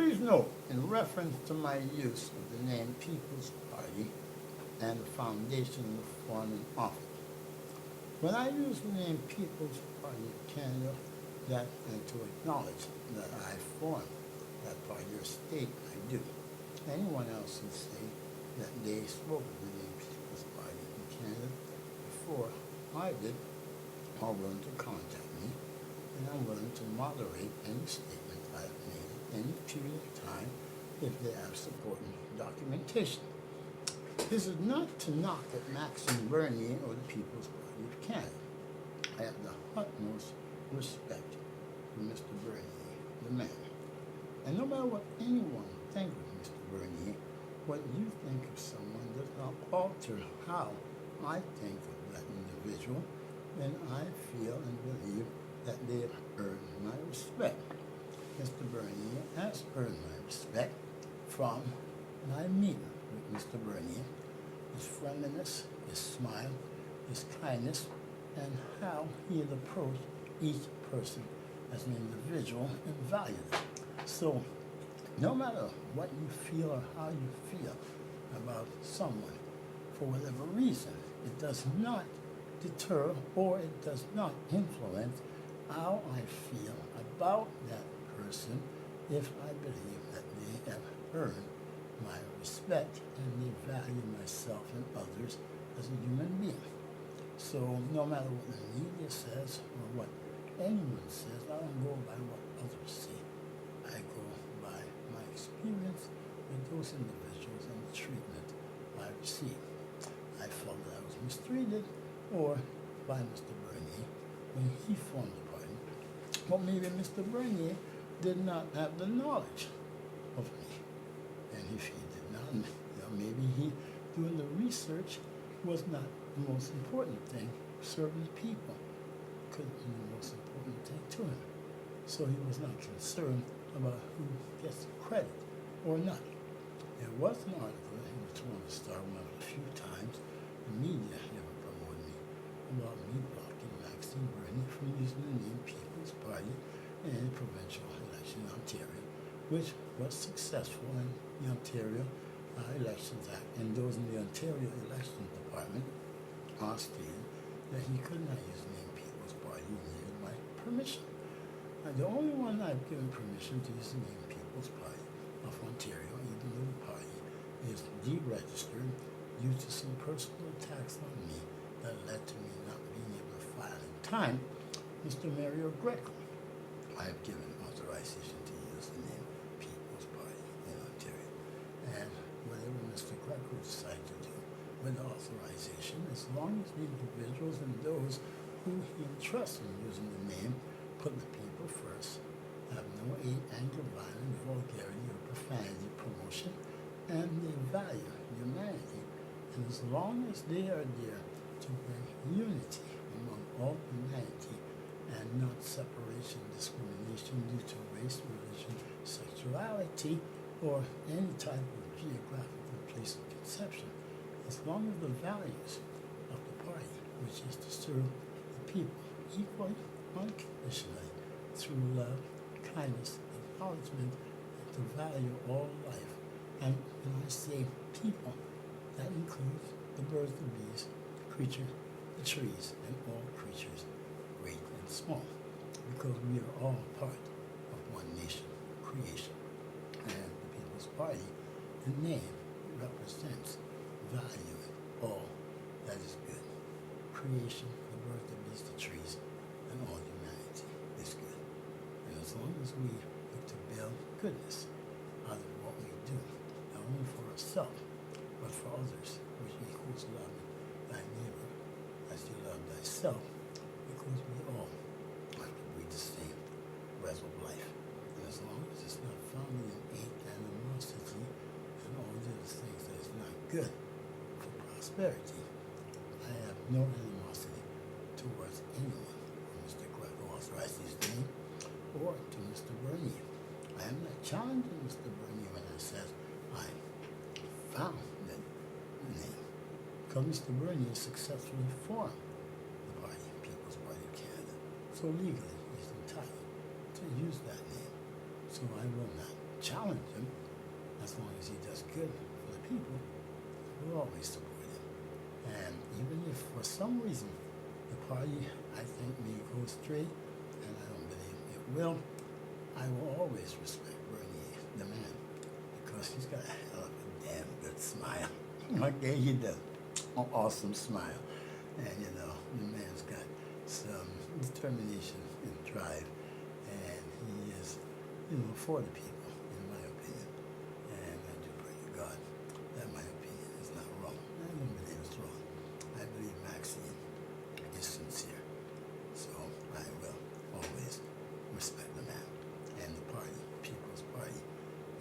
Please note, in reference to my use of the name People's Party and the foundation of the form and office, when I use the name People's Party of Canada, that and to acknowledge that I formed that party or state I do. Anyone else who say that they spoke of the name People's Party in Canada before I did are willing to contact me, and I'm willing to moderate any statement I've made at any period of time if they have supporting documentation. This is not to knock at Maxime Bernier or the People's Party of Canada. I have the utmost respect for Mr. Bernier, the man. And no matter what anyone thinks of Mr. Bernier, what you think of someone does not alter how I think of that individual, then I feel and believe that they have earned my respect. Mr. Bernier has earned my respect from my meeting with Mr. Bernier, his friendliness, his smile, his kindness, and how he had approached each person as an individual and valued them. So, no matter what you feel or how you feel about someone, for whatever reason, it does not deter or it does not influence how I feel about that person if I believe that they have earned my respect and they value myself and others as a human being. So no matter what the media says or what anyone says, I don't go by what others say. I go by my experience with those individuals and the treatment I received. I felt that I was mistreated or by Mr. Bernier when he formed the party. Well, maybe Mr. Bernier did not have the knowledge of me. And if he did not, maybe he, doing the research, was not the most important thing, serving people could be the most important thing to him. So he was not concerned about who gets the credit or not. There was an article in the Toronto Star one of the few times the media ever promoted me about me blocking Maxime Bernier from using the name People's Party in a provincial election in Ontario, which was successful in the Ontario Elections Act, and those in the Ontario Elections Department stated that he could not use the name People's Party, he needed my permission. The only one I've given permission to use the name People's Party of Ontario, even though the party is deregistered due to some personal attacks on me that led to me not being able to file in time, Mr. Mario Greco. I have given authorization to use the name People's Party in Ontario. And whatever Mr. Greco decides to do with authorization, as long as the individuals and those who he entrusts in using the name put the people first, have no anger, violence, vulgarity, or profanity promotion, and they value humanity. And as long as they are there to bring unity among all humanity and not separation, discrimination due to race, religion, sexuality, or any type of geographical place of conception, as long as the values of the party, which is to serve the people equally, unconditionally, through love, kindness, acknowledgement, and to value all life. And when I say people, that includes the birds, the bees, the creatures, the trees, and all creatures, great and small, because we are all part of one nation, creation. And the People's Party, the name represents valuing all that is good. Creation, the birds, the bees, the trees, and all humanity is good. And as long as we look to build goodness out of what we do, not only for ourselves, but for others, which equals love thy neighbor as you love thyself, because we all have to breathe the same breath of life. And as long as it's not founded in hate, animosity, and all the other things that is not good for prosperity, I have no animosity towards anyone who Mr. Greco authorized his name or to Mr. Bernier. I am not challenging Mr. Bernier when I says I found that name, because Mr. Bernier successfully formed the party, People's Party of Canada. So legally, he's entitled to use that name. So I will not challenge him, as long as he does good for the people, we'll always support him. And even if for some reason the party, I think, may go straight, and I don't believe it will, I will always respect Bernie, the man, because he's got a hell of a damn good smile. Okay, he does. An awesome smile. And, the man's got some determination and drive, and he is, for the people, in my opinion. And I do pray to God that my opinion is not wrong. I don't believe it's wrong. I believe Maxine is sincere. So I will always respect the man and the party, People's Party.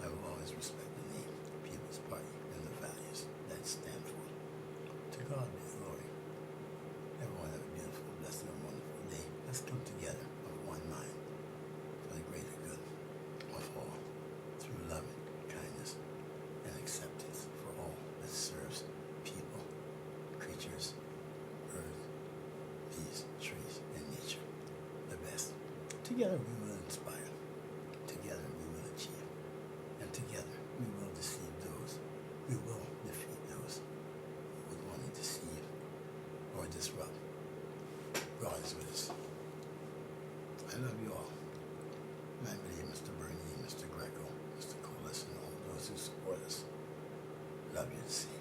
I will always respect the name, People's Party, and the values that it stands for. To God be the glory. Everyone have a beautiful, blessed, and wonderful day. Let's come together of one mind for the greater good of all, through love, kindness, and acceptance for all that serves people, creatures, earth, beasts, trees, and nature the best. Together we will inspire. Together we will achieve. And together we will deceive those. We will defeat those who would want to deceive or disrupt. God is with us. I love you all. And I believe Mr. Bernie, Mr. Greco, Mr. Colas, and all those who support us love you to see.